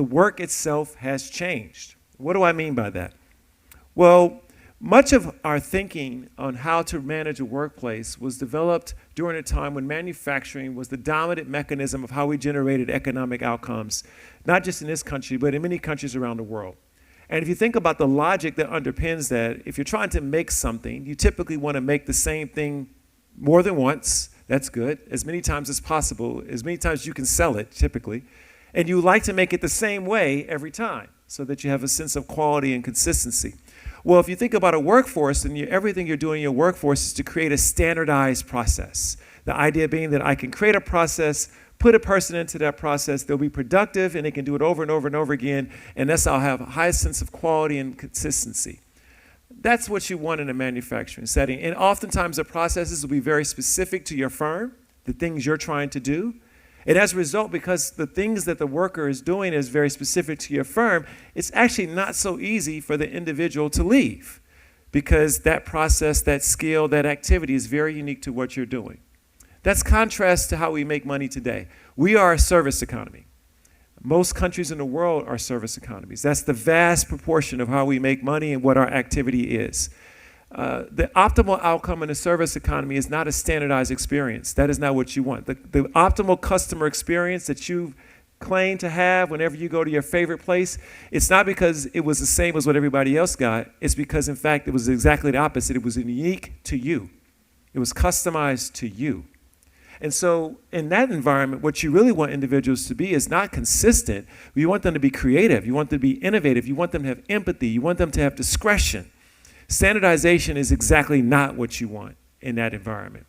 the work itself has changed. What do I mean by that? Well, much of our thinking on how to manage a workplace was developed during a time when manufacturing was the dominant mechanism of how we generated economic outcomes, not just in this country, but in many countries around the world. And if you think about the logic that underpins that, if you're trying to make something, you typically want to make the same thing more than once. That's good. As many times as possible, as many times you can sell it, typically. And you like to make it the same way every time so that you have a sense of quality and consistency. Well, if you think about a workforce, then everything you're doing in your workforce is to create a standardized process. The idea being that I can create a process, put a person into that process, they'll be productive, and they can do it over and over and over again, and that's how I'll have a high sense of quality and consistency. That's what you want in a manufacturing setting. And oftentimes the processes will be very specific to your firm, the things you're trying to do. And as a result, because the things that the worker is doing is very specific to your firm, it's actually not so easy for the individual to leave because that process, that skill, that activity is very unique to what you're doing. That's contrast to how we make money today. We are a service economy. Most countries in the world are service economies. That's the vast proportion of how we make money and what our activity is. The optimal outcome in a service economy is not a standardized experience. That is not what you want. The optimal customer experience that you claim to have whenever you go to your favorite place, it's not because it was the same as what everybody else got. It's because, in fact, it was exactly the opposite. It was unique to you. It was customized to you. And so in that environment, what you really want individuals to be is not consistent. You want them to be creative. You want them to be innovative. You want them to have empathy. You want them to have discretion. Standardization is exactly not what you want in that environment.